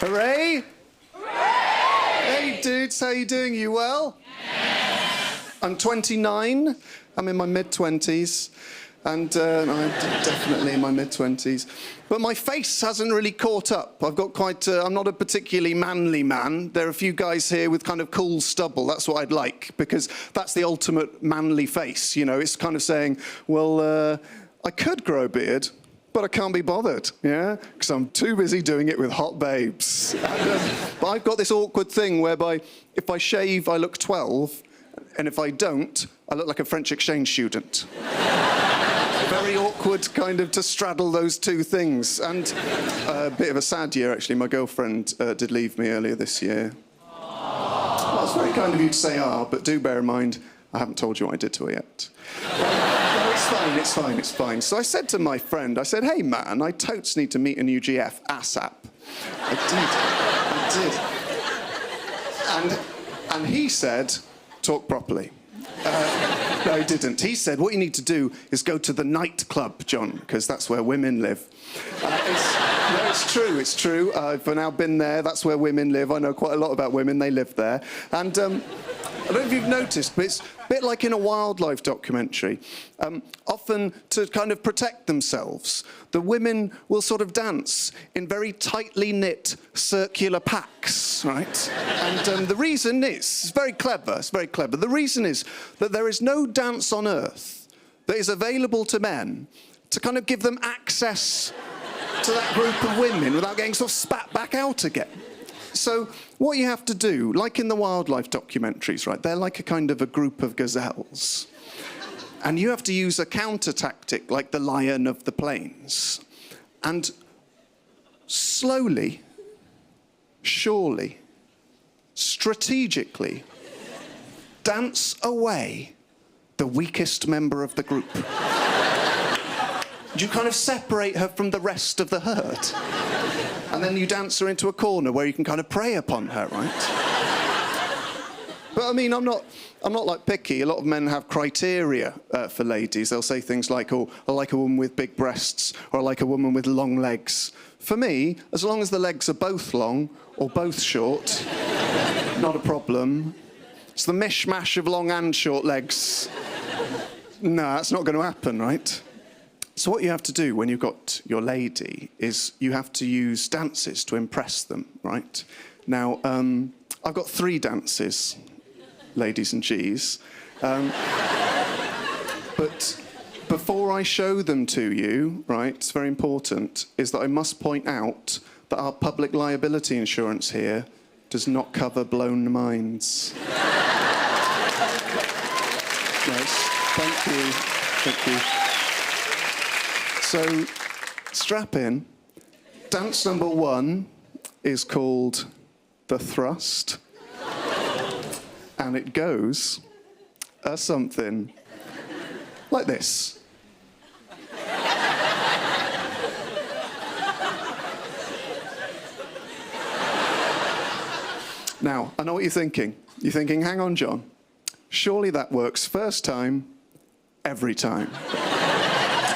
Hooray! Hooray! Hey dudes, how you doing? You well? Yes. I'm 29. I'm in my mid-20s. And I'm definitely in my mid-20s. But my face hasn't really caught up. I've got quite... I'm not a particularly manly man. There are a few guys here with kind of cool stubble. That's what I'd like, because that's the ultimate manly face. You know, it's kind of saying, well, I could grow a beard, but I can't be bothered, yeah? Because I'm too busy doing it with hot babes. But I've got this awkward thing whereby if I shave, I look 12, and if I don't, I look like a French exchange student. Very awkward kind of to straddle those two things. And a bit of a sad year, actually. My girlfriend did leave me earlier this year. Well, it's very kind of you to say, but do bear in mind, I haven't told you what I did to her yet. No, it's fine, it's fine, it's fine. So I said to my friend, I said, hey man, I totes need to meet a new GF ASAP. I did. And he said, talk properly. No, he didn't. He said, what you need to do is go to the nightclub, John, because that's where women live. No, it's true, it's true. I've now been there. That's where women live. I know quite a lot about women. They live there. And I don't know if you've noticed, but it's a bit like in a wildlife documentary. Often to kind of protect themselves, the women will sort of dance in very tightly knit circular packs, right? And the reason is, it's very clever, it's very clever. The reason is that there is no dance on earth that is available to men to kind of give them access to that group of women without getting sort of spat back out again. So what you have to do, like in the wildlife documentaries, right, they're like a kind of a group of gazelles. And you have to use a counter tactic like the lion of the plains. And slowly, surely, strategically, dance away the weakest member of the group. You kind of separate her from the rest of the herd. And then you dance her into a corner where you can kind of prey upon her, right? But I mean, I'm not like picky. A lot of men have criteria for ladies. They'll say things like, oh, I like a woman with big breasts, or I like a woman with long legs. For me, as long as the legs are both long or both short, not a problem. It's the mishmash of long and short legs. No, that's not going to happen, right? So what you have to do when you've got your lady is you have to use dances to impress them, right? Now, I've got 3 dances, ladies and G's. But before I show them to you, right, it's very important, is that I must point out that our public liability insurance here does not cover blown minds. Yes, thank you, thank you. So, strap in. Dance number 1 is called the thrust. And it goes something like this. Now, I know what you're thinking. You're thinking, hang on, John. Surely that works first time, every time.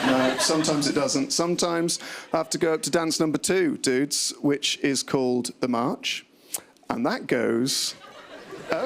No, sometimes it doesn't. Sometimes I have to go up to dance number 2, dudes, which is called the march. And that goes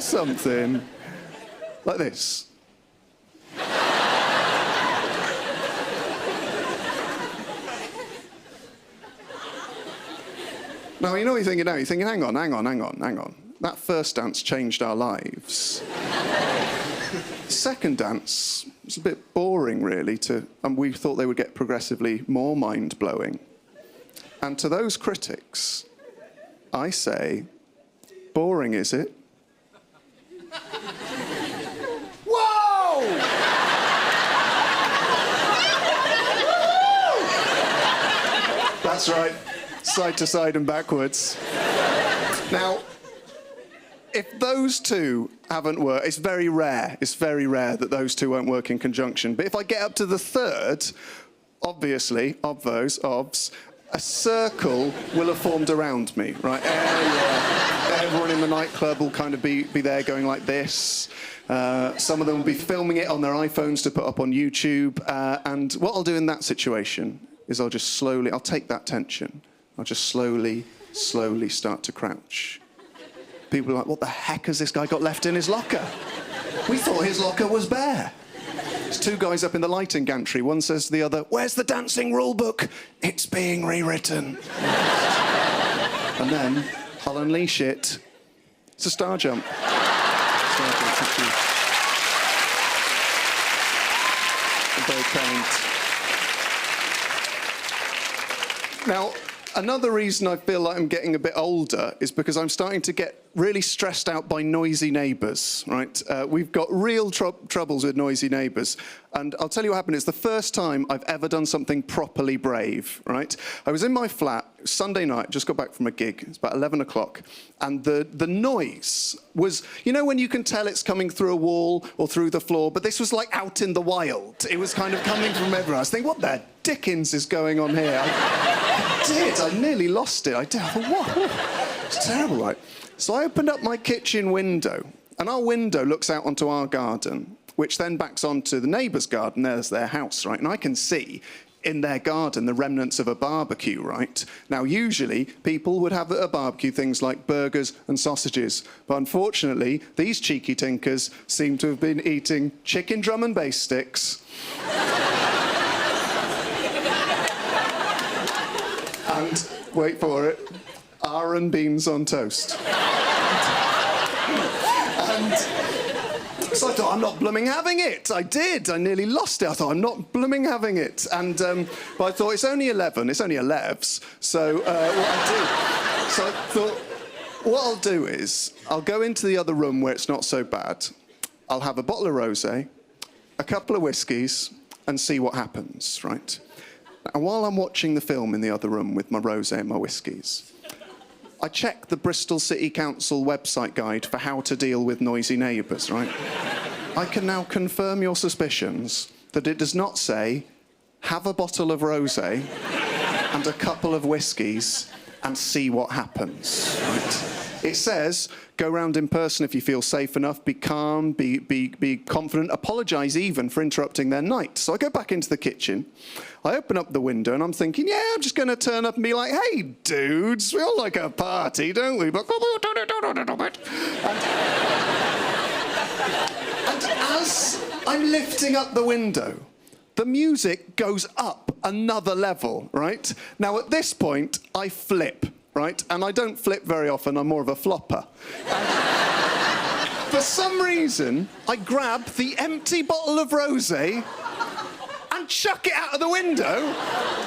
something like this. Now, you know what you're thinking now? You're thinking, hang on. That first dance changed our lives. The second dance was a bit boring, really, and we thought they would get progressively more mind-blowing. And to those critics, I say, boring, is it? Whoa! That's right, side to side and backwards. Now, if those two haven't worked, it's very rare that those two won't work in conjunction. But if I get up to the third, obviously, of those, a circle will have formed around me, right? Everyone in the nightclub will kind of be there going like this. Some of them will be filming it on their iPhones to put up on YouTube. And what I'll do in that situation is I'll take that tension. I'll just slowly slowly start to crouch. People are like, what the heck has this guy got left in his locker? We thought his locker was bare. There's two guys up in the lighting gantry. One says to the other, where's the dancing rule book? It's being rewritten. And then I'll unleash it. It's a star jump. Star jump, thank you. Very kind. Now, another reason I feel like I'm getting a bit older is because I'm starting to get really stressed out by noisy neighbours, right? We've got real troubles with noisy neighbours. And I'll tell you what happened. It's the first time I've ever done something properly brave, right? I was in my flat, Sunday night, just got back from a gig. It's about 11 o'clock. And the noise was, you know when you can tell it's coming through a wall or through the floor, but this was like out in the wild. It was kind of coming from everywhere. I was thinking, what the dickens is going on here? I nearly lost it. I thought, whoa, it's terrible, right? So I opened up my kitchen window, and our window looks out onto our garden, which then backs onto the neighbour's garden. There's their house, right? And I can see in their garden the remnants of a barbecue, right? Now, usually, people would have at a barbecue things like burgers and sausages. But unfortunately, these cheeky tinkers seem to have been eating chicken drum and bass sticks. And, wait for it, and beans on toast. And so I thought, I'm not blooming having it. I did. I nearly lost it. I thought, I'm not blooming having it. And but I thought, it's only 11. It's only 11s. So what I thought, what I'll do is, I'll go into the other room where it's not so bad. I'll have a bottle of rosé, a couple of whiskies, and see what happens, right? And while I'm watching the film in the other room with my rosé and my whiskies, I check the Bristol City Council website guide for how to deal with noisy neighbours, right? I can now confirm your suspicions that it does not say, have a bottle of rosé and a couple of whiskies and see what happens, right? It says, go round in person if you feel safe enough, be calm, be confident, apologise even for interrupting their night. So I go back into the kitchen, I open up the window and I'm thinking, yeah, I'm just going to turn up and be like, hey, dudes, we all like a party, don't we? But turn it down a little bit. And as I'm lifting up the window, the music goes up another level, right? Now, at this point, I flip. Right? And I don't flip very often, I'm more of a flopper. And for some reason, I grab the empty bottle of rosé and chuck it out of the window,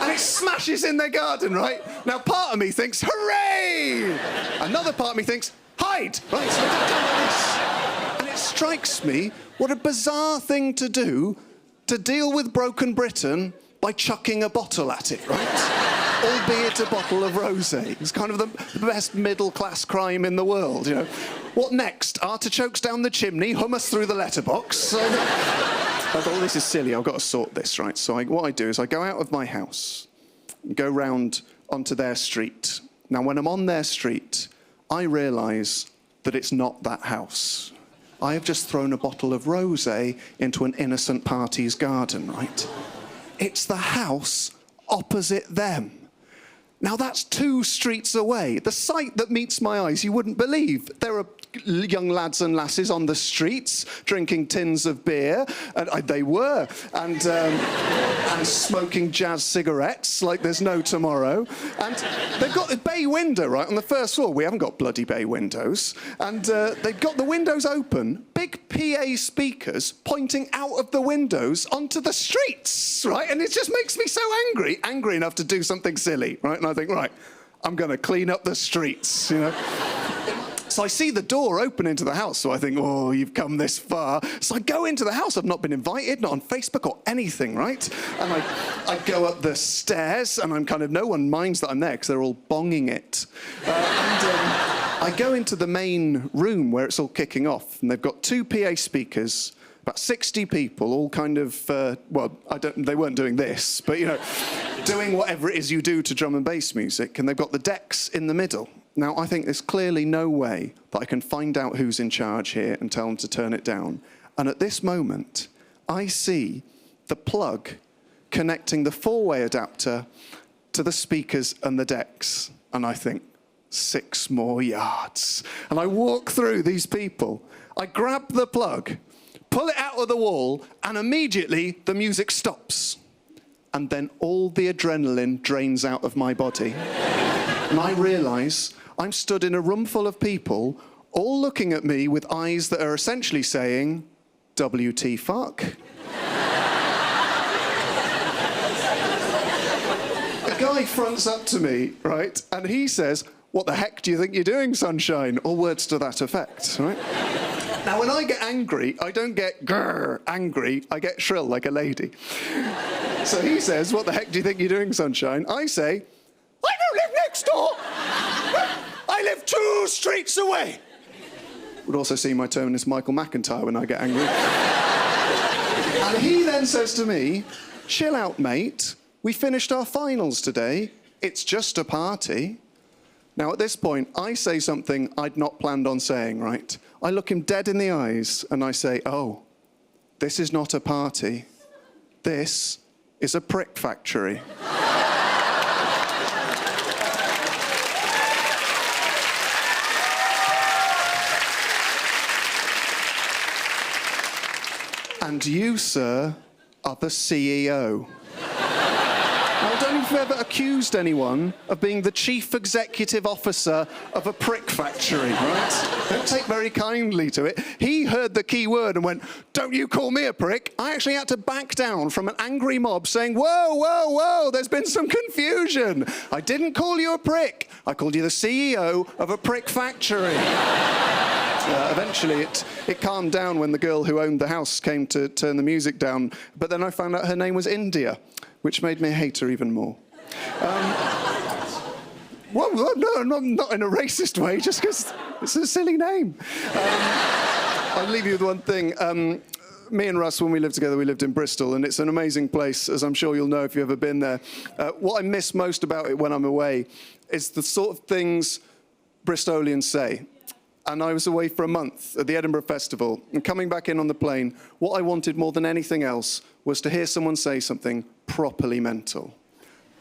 and it smashes in their garden, right? Now, part of me thinks, hooray! Another part of me thinks, hide! Right, so I do this. And it strikes me, what a bizarre thing to do to deal with broken Britain by chucking a bottle at it, right? Albeit a bottle of rosé. It's kind of the best middle-class crime in the world, you know. What next? Artichokes down the chimney, hummus through the letterbox. So I thought, this is silly, I've got to sort this, right? So what I do is I go out of my house, go round onto their street. Now, when I'm on their street, I realise that it's not that house. I have just thrown a bottle of rosé into an innocent party's garden, right? It's the house opposite them. Now, that's 2 streets away. The sight that meets my eyes, you wouldn't believe. There are young lads and lasses on the streets drinking tins of beer, and they were, and smoking jazz cigarettes like there's no tomorrow. And they've got a bay window, right, on the first floor. We haven't got bloody bay windows. And they've got the windows open, big PA speakers pointing out of the windows onto the streets, right? And it just makes me so angry enough to do something silly, right? And I think, right, I'm going to clean up the streets, you know? So I see the door open into the house, so I think, oh, you've come this far. So I go into the house. I've not been invited, not on Facebook or anything, right? And I go up the stairs, and I'm kind of, no one minds that I'm there because they're all bonging it. I go into the main room where it's all kicking off, and they've got 2 PA speakers, about 60 people, all kind of, they weren't doing this, but, you know, doing whatever it is you do to drum and bass music, and they've got the decks in the middle. Now, I think there's clearly no way that I can find out who's in charge here and tell them to turn it down. And at this moment, I see the plug connecting the 4-way adapter to the speakers and the decks. And I think, 6 more yards. And I walk through these people. I grab the plug, pull it out of the wall, and immediately the music stops. And then all the adrenaline drains out of my body. And I realise I'm stood in a room full of people, all looking at me with eyes that are essentially saying, WT fuck. A guy fronts up to me, right, and he says, what the heck do you think you're doing, sunshine? Or words to that effect, right? Now, when I get angry, I don't get grrr angry, I get shrill like a lady. So he says, what the heck do you think you're doing, sunshine? I say, I don't live next door. I live 2 streets away. Would also see my tone as Michael McIntyre when I get angry. And he then says to me, chill out, mate. We finished our finals today. It's just a party. Now, at this point, I say something I'd not planned on saying, right? I look him dead in the eyes and I say, oh, this is not a party. This is a prick factory. And you, sir, are the CEO. Now, I don't know if you've ever accused anyone of being the chief executive officer of a prick factory, right? Don't take very kindly to it. He heard the key word and went, don't you call me a prick. I actually had to back down from an angry mob saying, whoa, whoa, whoa, there's been some confusion. I didn't call you a prick. I called you the CEO of a prick factory. Eventually, it calmed down when the girl who owned the house came to turn the music down, but then I found out her name was India, which made me hate her even more. Well, no, not in a racist way, just because it's a silly name. I'll leave you with one thing. Me and Russ, when we lived together, we lived in Bristol, and it's an amazing place, as I'm sure you'll know if you've ever been there. What I miss most about it when I'm away is the sort of things Bristolians say. And I was away for a month at the Edinburgh Festival, and coming back in on the plane, what I wanted more than anything else was to hear someone say something properly mental.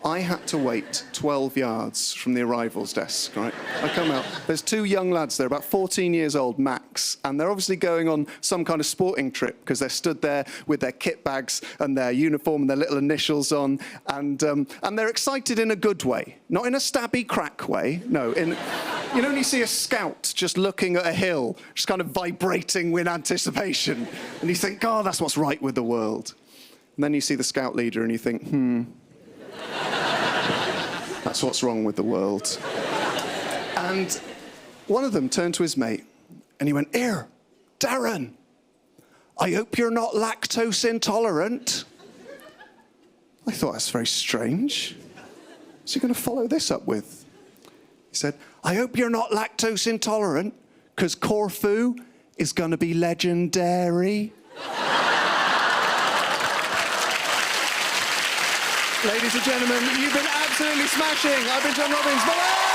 I had to wait 12 yards from the arrivals desk, right? I come out, there's 2 young lads there, about 14 years old, max, and they're obviously going on some kind of sporting trip because they're stood there with their kit bags and their uniform and their little initials on, and they're excited in a good way, not in a stabby crack way, no, you know when you see a scout just looking at a hill, just kind of vibrating with anticipation, and you think, oh, that's what's right with the world. And then you see the scout leader and you think, that's what's wrong with the world. And one of them turned to his mate and he went, here, Darren, I hope you're not lactose intolerant. I thought, that's very strange. What's he going to follow this up with? He said, I hope you're not lactose intolerant, because Corfu is going to be legendary. Ladies and gentlemen, you've been absolutely smashing. I've been John Robbins. Bye-bye!